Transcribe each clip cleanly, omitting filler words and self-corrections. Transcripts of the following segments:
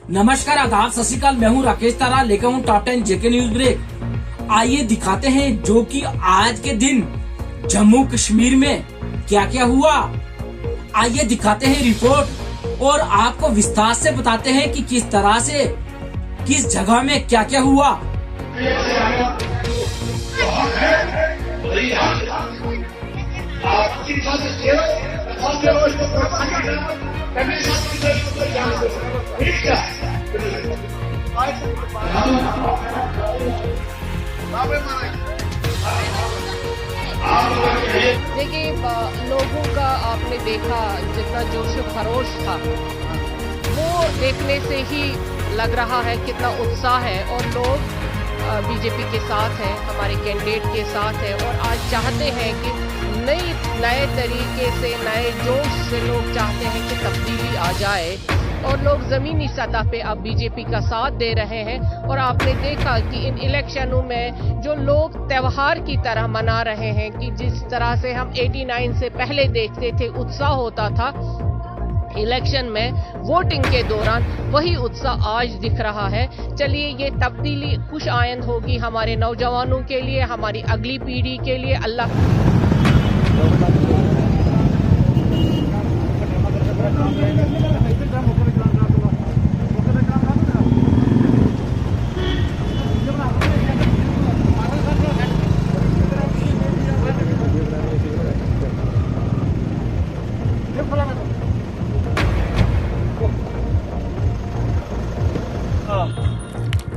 नमस्कार, आदाब, सत श्री अकाल। मैं हूँ राकेश तारा, लेकर हूँ टॉप 10 जेके न्यूज ब्रेक। आइए दिखाते हैं जो कि आज के दिन जम्मू कश्मीर में क्या क्या हुआ। आइए दिखाते हैं रिपोर्ट और आपको विस्तार से बताते हैं कि किस तरह से किस जगह में क्या क्या हुआ। देखिए, लोगों का आपने देखा जितना जोश खरोश था, वो देखने से ही लग रहा है कितना उत्साह है और लोग बीजेपी के साथ हैं, हमारे कैंडिडेट के साथ हैं और आज चाहते हैं कि नए तरीके से, नए जोश से लोग चाहते हैं कि तब्दीली आ जाए और लोग जमीनी सतह पे अब बीजेपी का साथ दे रहे हैं। और आपने देखा कि इन इलेक्शनों में जो लोग त्योहार की तरह मना रहे हैं, कि जिस तरह से हम 89 से पहले देखते थे उत्साह होता था इलेक्शन में वोटिंग के दौरान, वही उत्साह आज दिख रहा है। चलिए, ये तब्दीली खुश आयंद होगी हमारे नौजवानों के लिए, हमारी अगली पीढ़ी के लिए। अल्लाह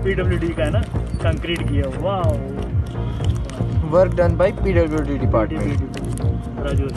पीडब्ल्यूडी का है ना, कंक्रीट किया। वाह, work done by PWD department Raju.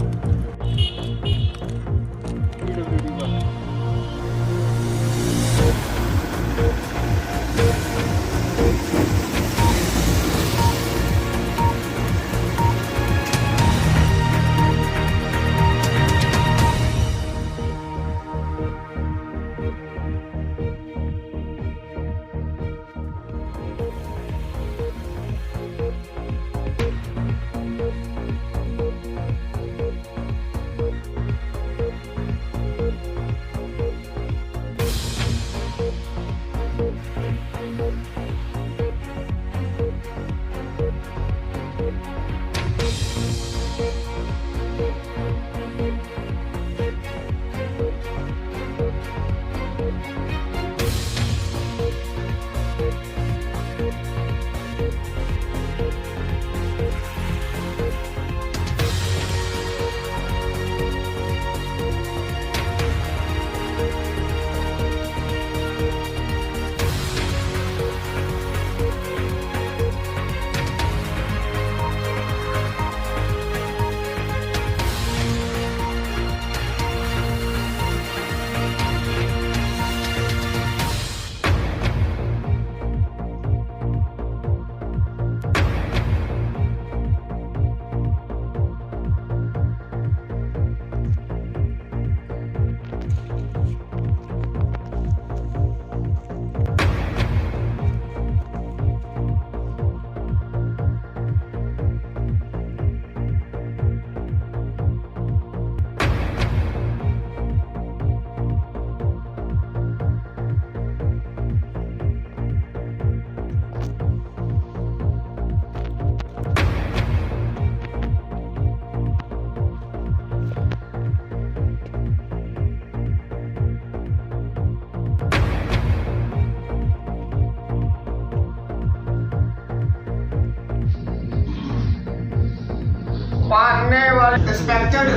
मानने वाले रिस्पेक्टेड,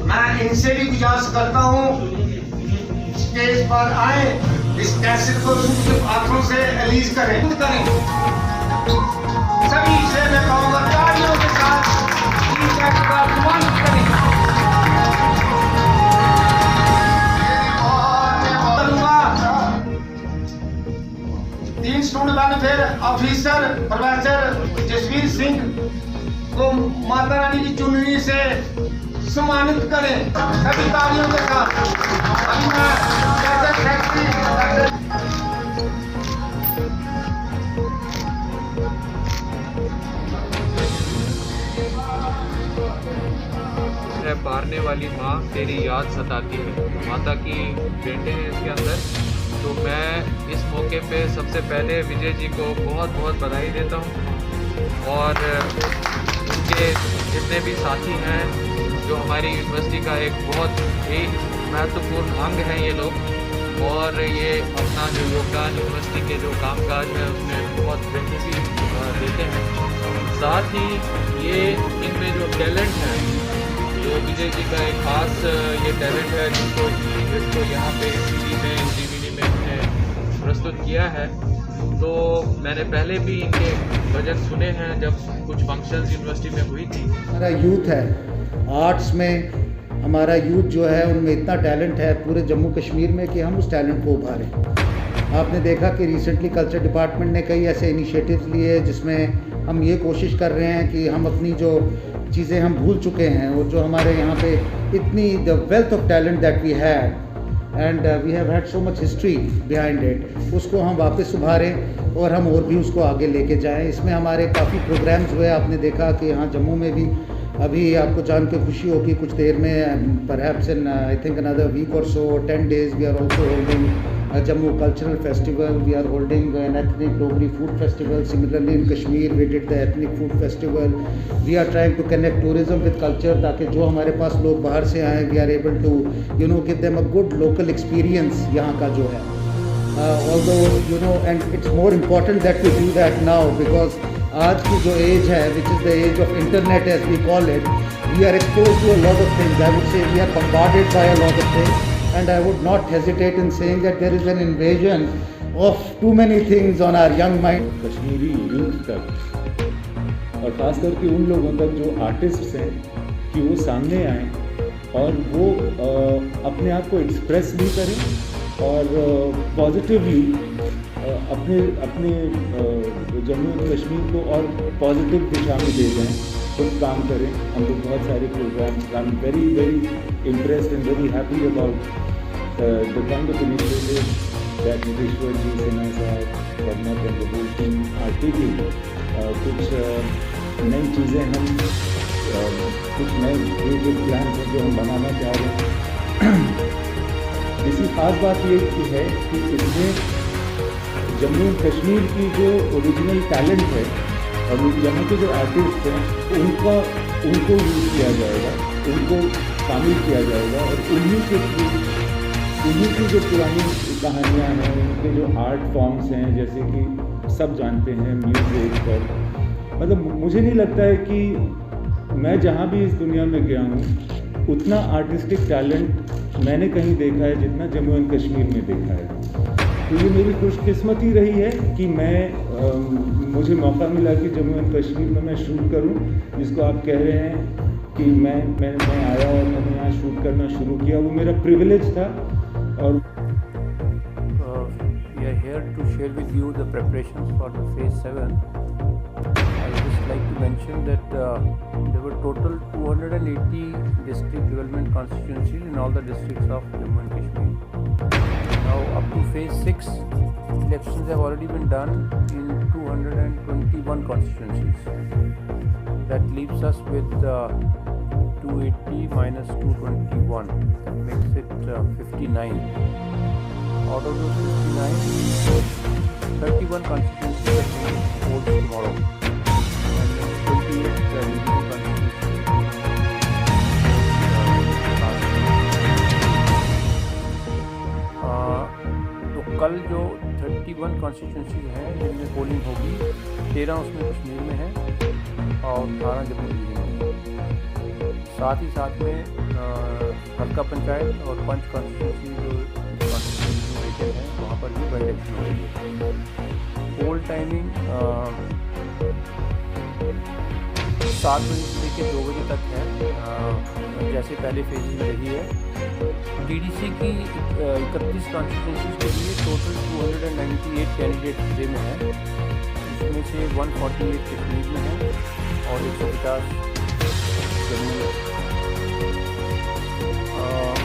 मैं इनसे भी गुजारिश करता हूँ स्टेज पर आए, इस कैसेट को उनके हाथों से रिलीज करें। सभी से मैं कहूँगा तालियों के साथ इस कैसेट का सम्मानित करें। तीन student welfare officer professor Jasvir Singh को माता रानी की चुनरी से सम्मानित करें सभी तालियों के साथ। अभी मैं सेक्रेटरी है पारने वाली माँ तेरी याद सताती है, माता की बेटे हैं इसके अंदर। तो मैं इस मौके पे सबसे पहले विजय जी को बहुत बहुत बधाई देता हूँ और उनके जितने भी साथी हैं जो हमारी यूनिवर्सिटी का एक बहुत ही महत्वपूर्ण अंग हैं ये लोग, और ये अपना जो योगदान यूनिवर्सिटी के जो कामकाज है उसमें बहुत बेखूबी देते हैं। साथ ही ये इनमें जो टैलेंट है, जो विजय जी का एक खास ये टैलेंट है जिसको यहाँ पे CD में DVD में इन्होंने प्रस्तुत किया है। तो मैंने पहले भी इनके भजन सुने हैं जब कुछ फंक्शंस यूनिवर्सिटी में हुई थी। हमारा यूथ है आर्ट्स में, हमारा यूथ जो है उनमें इतना टैलेंट है पूरे जम्मू कश्मीर में कि हम उस टैलेंट को उभारें। आपने देखा कि रिसेंटली कल्चर डिपार्टमेंट ने कई ऐसे इनिशिएटिव्स लिए जिसमें हम ये कोशिश कर रहे हैं कि हम अपनी जो चीज़ें हम भूल चुके हैं और जो हमारे यहाँ पे इतनी the wealth of talent that we have and we have had so much history behind it, उसको हम वापस उभारें और हम और भी उसको आगे लेके जाएं। इसमें हमारे काफ़ी प्रोग्राम्स हुए, आपने देखा कि यहाँ जम्मू में भी अभी आपको जान के खुशी होगी कुछ देर में, perhaps in I think another week और so 10 days we are also holding Jammu Cultural Festival, we are holding an ethnic Dogri food festival. Similarly in Kashmir we did the ethnic food festival. We are trying to connect tourism with culture ताकि जो हमारे पास लोग बाहर से आएँ we are able to give them a good local experience यहाँ का जो है। Although and it's more important that we do that now because आज की जो एज है which is the age of internet as we call it, we are exposed to a lot of things. I would say we are bombarded by a lot of things. And I would not hesitate in saying that there is an invasion of too many things on our young mind. Kashmiri youth तक और ख़ास करके उन लोगों तक जो artists हैं कि वो सामने आएँ और वो अपने आप को एक्सप्रेस भी करें और पॉजिटिवली अपने जम्मू कश्मीर को और पॉजिटिव दिशा में ले जाएँ, खुद काम करें। हम लोग बहुत सारे programmes, I am very impressed and very happy about the kind of initiative that Niteshwar ji, Sinha sahab, Karnak and the whole team are taking. कुछ नई चीज़ें हम कुछ नए जो प्लान हैं जो हम बनाना चाह रहे हैं। इसी खास बात ये है कि इसमें जम्मू कश्मीर की जो ओरिजिनल टैलेंट है और यहाँ के जो आर्टिस्ट हैं उनको यूज़ किया जाएगा, उनको शामिल किया जाएगा और उन्हीं की जो पुरानी कहानियाँ हैं, उनके जो आर्ट फॉर्म्स हैं, जैसे कि सब जानते हैं म्यूज़िक और मतलब मुझे नहीं लगता है कि मैं जहाँ भी इस दुनिया में गया हूँ उतना आर्टिस्टिक टैलेंट मैंने कहीं देखा है जितना जम्मू एंड कश्मीर में देखा है। तो ये मेरी खुशकिस्मती रही है कि मुझे मौका मिला कि जम्मू एंड कश्मीर में मैं शूट करूँ, जिसको आप कह रहे हैं कि मैं आया और मैंने यहाँ शूट करना शुरू किया, वो मेरा प्रिविलेज था। और we are here to share with you the preparations for the phase 7. I just like to mention that there were total 280 district development constituencies in all the districts of Jammu and Kashmir. Now up to phase 6, elections have already been done in 221 constituencies. That leaves us with 280 minus 221, that makes it 59. Out of those 59, 31 constituencies are being polled tomorrow, and then 28 regional constituencies. तो कल जो 31 constituencies हैं जिनमें polling होगी, 13 उसमें कश्मीर में है और 18 जम्मू डिवीजन में। साथ ही साथ में हल्का पंचायत और पंच कॉन्स्टिट्यूंसी जो कॉन्स्टिट्यूंसी वेकेंट है वहाँ पर भी बाई इलेक्शन हो रही है। पोल टाइमिंग 7 बजे से लेकर 2 बजे तक है, जैसे पहले फेज में रही है। TDC की 31 कॉन्स्टिट्यूंसीज के लिए टोटल 298 कैंडिडेट खतरे में है, इसमें से 148 कश्मीर में है और 150 जम्मू में।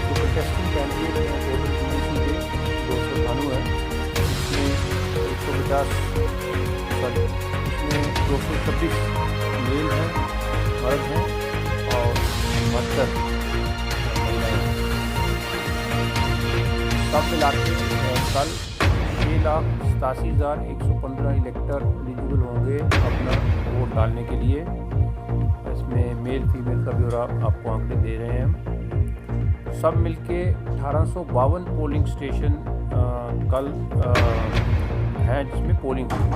तो कंटेस्टिंग कैंडिडेट हैं टोटल TDC के 292 है, इसमें 226 मेल हैं, मर्द हैं और 72 सब मिला के कल 6,87,115 इलेक्टर एलिजिबल होंगे अपना वोट डालने के लिए। इसमें मेल फीमेल का ब्यौरा आपको आंकड़े दे रहे हैं हम। सब मिलके 1852 पोलिंग स्टेशन कल हैं जिसमें पोलिंग हुई।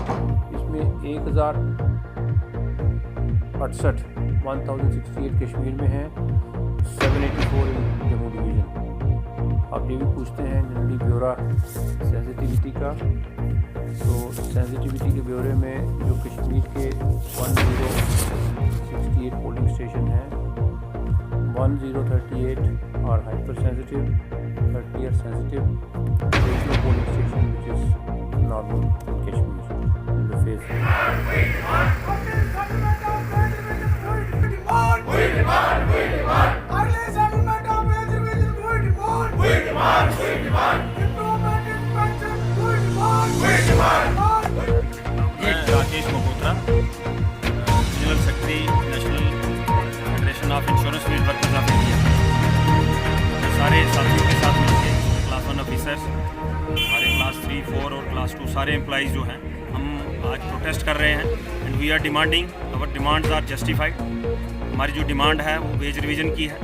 इसमें 1068 कश्मीर में हैं, 784 इन जम्मू डिवीज़न। आप ये भी पूछते हैं जनरली ब्यौरा सेंसिटिविटी का, तो सेंसिटिविटी के ब्यौरे में जो कश्मीर के 1068 पोलिंग स्टेशन हैं, 1038 are hypersensitive, 30 are sensitive. There is no polling station which is normal in Kashmir in the face. Rakesh Malhotra, general secretary national federation of insurance field workers of India. सारे साथियों के साथ मिलकर क्लास 1 ऑफिसर्स, हमारे class 3, 4 और class 2 सारे employees जो हैं, हम आज प्रोटेस्ट कर रहे हैं and we are demanding, our demands are justified. हमारी जो डिमांड है वो वेज रिवीजन की है।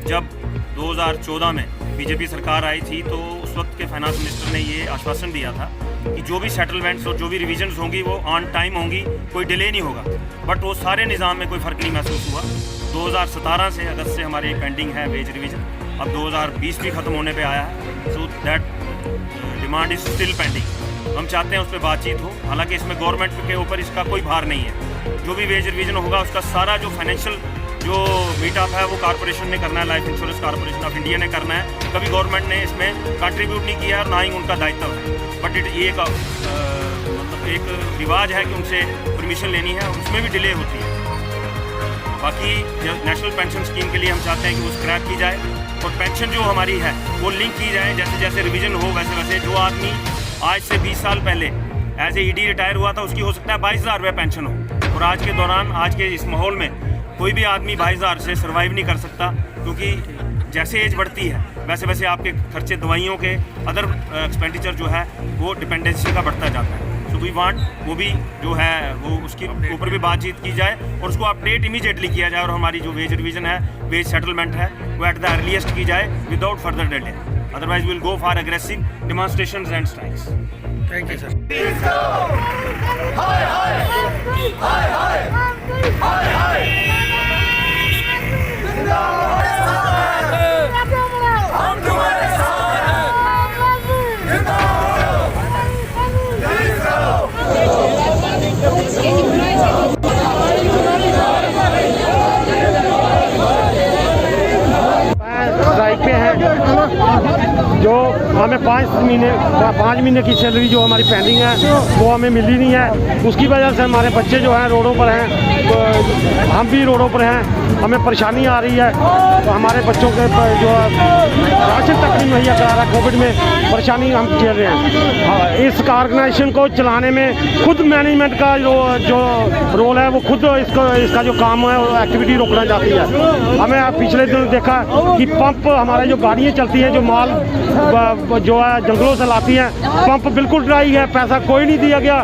जब 2014 में बीजेपी सरकार आई थी तो उस वक्त के फाइनेंस मिनिस्टर ने ये आश्वासन दिया था कि जो भी सेटलमेंट्स और जो भी रिविजन्स होंगी वो ऑन टाइम होंगी, कोई डिले नहीं होगा। बट वो सारे निज़ाम में कोई फ़र्क नहीं महसूस हुआ। 2017 से अगस्त से हमारे पेंडिंग है वेज रिवीजन। अब 2020 भी ख़त्म होने पे आया है, so that demand is still pending. हम चाहते हैं उस पर बातचीत हो। हालांकि इसमें गवर्नमेंट के ऊपर इसका कोई भार नहीं है। जो भी वेज रिवीजन होगा उसका सारा जो फाइनेंशियल जो मीटअप है वो कॉर्पोरेशन ने करना है, life insurance corporation of India ने करना है। कभी गवर्नमेंट ने इसमें कंट्रीब्यूट नहीं किया और ना ही उनका दायित्व है। बट ये मतलब एक रिवाज है कि उनसे परमिशन लेनी है और उसमें भी डिले होती है। बाकी नेशनल पेंशन स्कीम के लिए हम चाहते हैं कि वो स्क्रैप की जाए और पेंशन जो हमारी है वो लिंक की जाए। जैसे जैसे रिवीजन हो वैसे वैसे जो आदमी आज से 20 साल पहले एज ए ईडी रिटायर हुआ था उसकी हो सकता है 22,000 रुपये पेंशन हो, और आज के दौरान आज के इस माहौल में कोई भी आदमी 22,000 से सर्वाइव नहीं कर सकता, क्योंकि जैसे एज बढ़ती है वैसे वैसे आपके खर्चे दवाइयों के अदर एक्सपेंडिचर जो है वो डिपेंडेंसी का बढ़ता जाता है। सो वी वांट वो भी जो है वो उसके ऊपर भी बातचीत की जाए और उसको अपडेट इमीडिएटली किया जाए और हमारी जो वेज रिवीजन है, वेज सेटलमेंट है वो एट द अर्लीस्ट की जाए without further delay. Otherwise will go for aggressive demonstrations and strikes. Thank you sir. Strike पे हैं जो हमें 5 महीने की सैलरी जो हमारी पेंडिंग है वो हमें मिली नहीं है। उसकी वजह से हमारे बच्चे जो हैं रोडों पर हैं, हम भी रोडों पर हैं, हमें परेशानी आ रही है। तो हमारे बच्चों के जो राशन तक नहीं मुहैया करा रहा, कोविड में परेशानी हम झेल रहे हैं। इस ऑर्गेनाइजेशन को चलाने में खुद मैनेजमेंट का जो रोल है वो खुद इसका जो काम है एक्टिविटी रोकना चाहती है। हमें पिछले दिन देखा कि पंप हमारे जो गाड़ियाँ चलती हैं जो माल जो है जंगलों से लाती हैं, पंप बिल्कुल ड्राई है, पैसा कोई नहीं दिया गया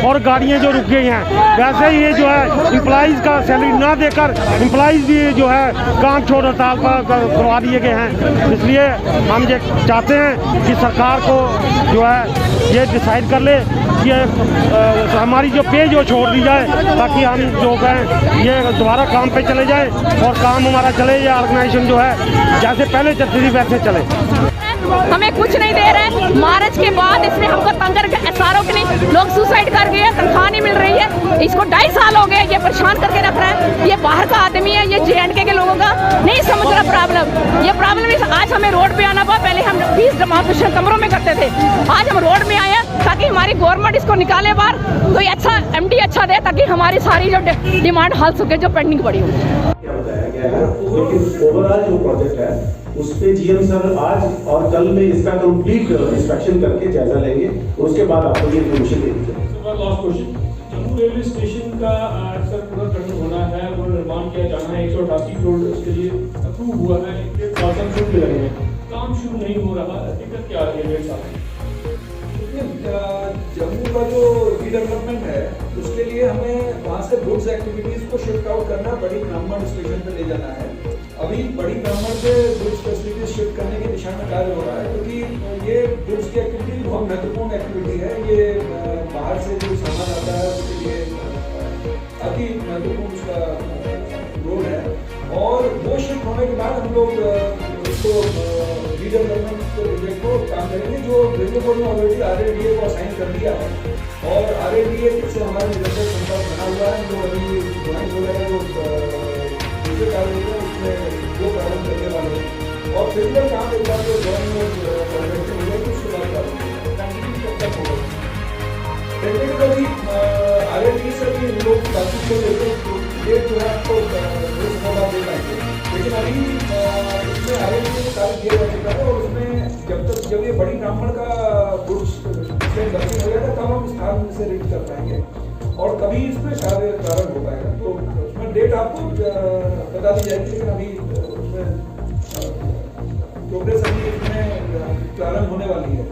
और गाड़ियाँ जो रुक गई हैं। वैसे ही ये जो है एम्प्लॉइज़ का सैलरी ना देकर एम्प्लॉइज़ भी जो है काम छोड़ हड़ताल पर करवा दिए गए हैं। इसलिए हम ये चाहते हैं कि सरकार को जो है ये डिसाइड कर ले कि हमारी जो पे जो छोड़ दी जाए ताकि हम जो हैं ये दोबारा काम पे चले जाएं और काम हमारा चले। ये ऑर्गेनाइजेशन जो है जैसे पहले चलती थी वैसे चले। हमें कुछ नहीं दे रहे। मार्च के बाद इसने हमको तंग करके SRO के नहीं, लोग सुसाइड कर गए, तनख्वाह नहीं मिल रही है। इसको 2.5 साल हो गए, ये परेशान करके रख रहा है। ये बाहर का आदमी है, ये JNK के लोगों का नहीं समझ रहा प्रॉब्लम। ये प्रॉब्लम इस आज हमें रोड पे आना पड़ा। पहले हम 20 डेमोन्स्ट्रेशन कमरों में करते थे, आज हम रोड में आए ताकि हमारी गवर्नमेंट इसको निकाले बाहर, कोई अच्छा MD अच्छा दे ताकि हमारी सारी जो डिमांड हल सके जो पेंडिंग पड़ी हो। लेकिन ओवरऑल जो प्रोजेक्ट है उस पे GM सर आज और कल में इसका कंप्लीट इंस्पेक्शन करके जायजा लेंगे और उसके बाद आपको ये इन्फॉर्मेशन दे दी जाएगी। Last question, Jammu railway station का सर पूरा खत्म होना है, वो निर्माण किया जाना है, 188 करोड़ उसके लिए अप्रूव हुआ है, 1 लगे हैं। काम शुरू नहीं हो रहा, हकीकत क्या है 1.5 साल? जम्मू का जो रीडेवलपमेंट है उसके लिए हमें वहाँ से गुड्स एक्टिविटीज को शिफ्ट आउट करना, बड़ी ब्राह्मण स्टेशन पे ले जाना है। अभी बड़ी ब्राह्मण से गुड्स फैसिलिटीज शिफ्ट करने की दिशा में कार्य हो रहा है, क्योंकि ये गुड्स की एक्टिविटी बहुत महत्वपूर्ण एक्टिविटी है। ये बाहर से जो सामान आता है उसके लिए अति महत्वपूर्ण उसका रोल है। और वो शिफ्ट होने के बाद हम लोग उसको रीडेवलपमेंट प्रोजेक्ट को काम करेंगे, जो रेलवे बोर्ड ने ऑलरेडी RADA को असाइन कर दिया है। और RADA से हमारा निरंतर संपर्क बना हुआ है। जो अभी ड्राइंग वगैरह जो दूसरे कार्य है उसमें वो प्रारंभ करने वाले हैं। और फिजिकल काम एक बार जो ड्राइंग और प्रोजेक्ट हो जाएगी उसके बाद कब तक होगा रेलवे के कभी RADA से भी लोग बातचीत को लेकर डेट जो है आपको दे पाएंगे। लेकिन अभी इसमें RADA कार्य किया जा चुका है और उसमें जब ये बड़ी ब्राह्मण का गुड्स दर्शन हो जाएगा तब हम स्थान से रीच कर पाएंगे और तभी इसमें कार्य प्रारंभ हो पाएगा। तो उसमें डेट आपको बता दी जाएगी, लेकिन अभी उसमें प्रोग्रेस अभी इसमें प्रारंभ होने वाली है,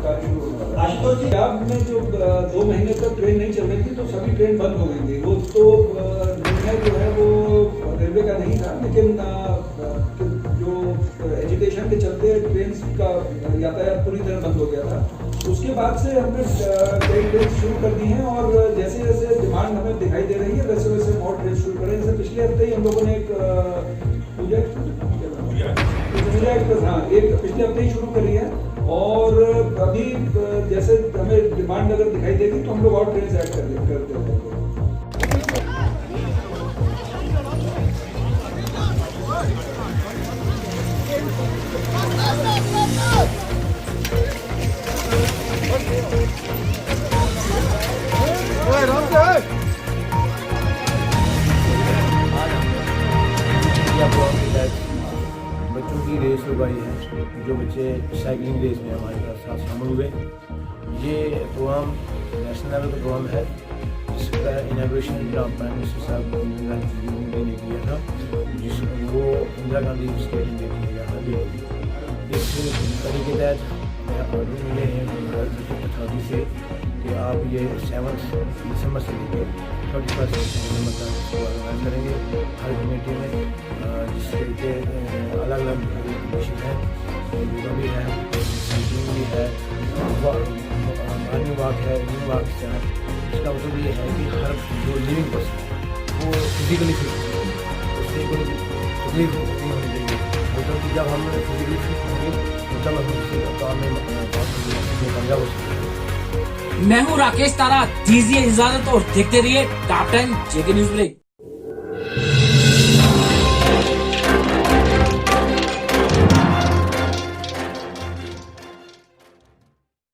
कार्य शुरू होने वाला है। आशुतोष जी, आप में जो 2 महीने तक ट्रेन नहीं चल रही थी तो सभी ट्रेन बंद हो गई थी। वो तो निर्णय जो है वो रेलवे का नहीं था, लेकिन जो एजुकेशन के चलते ट्रेन का यातायात पूरी तरह बंद हो गया था। उसके बाद से हमने कई ट्रेन शुरू कर दी हैं और जैसे जैसे डिमांड हमें दिखाई दे रही है वैसे वैसे और ट्रेन शुरू करें। जैसे पिछले हफ्ते ही हम लोगों ने एक एक पिछले हफ्ते ही शुरू करी है और अभी जैसे हमें डिमांड अगर दिखाई देगी तो हम लोग और ट्रेन ऐड करते हैं। बच्चों की रेस लगवाई है, जो बच्चे साइकिलिंग रेस में हमारे साथ शामिल हुए। ये प्रोग्राम नेशनल लेवल का प्रोग्राम है जिसका इनॉग्रेशन प्राइम मिनिस्टर साहब इंदिरा गांधी ने किया था, जिसको इंदिरा गांधी स्टेडियम में किया गया था। इस कड़ी के तहत ऑर्डर मिले हैं भारत अथॉरिटी से कि आप ये 7 दिसंबर से लेकर 31 दिसंबर तक इसको ऑर्गेनाइज करेंगे हर कमेटी में, जिसके अलग अलग मिशन है, योगा भी है, साइकिलिंग भी है, मॉर्निंग वॉक है, इवनिंग वॉक है। इसका मतलब ये है कि हर जो लिविंग पर्सन है वो फिजिकली फिट है, उससे कोई तकलीफ नहीं होनी चाहिए। मतलब कि जब हम फिजिकली फिट होंगे तो तब हम किसी काम में कामयाब हो सकते हैं। मैं हूँ राकेश तारा, दीजिए इजाजत और देखते रहिए टॉप 10 जेके न्यूज ब्रेक।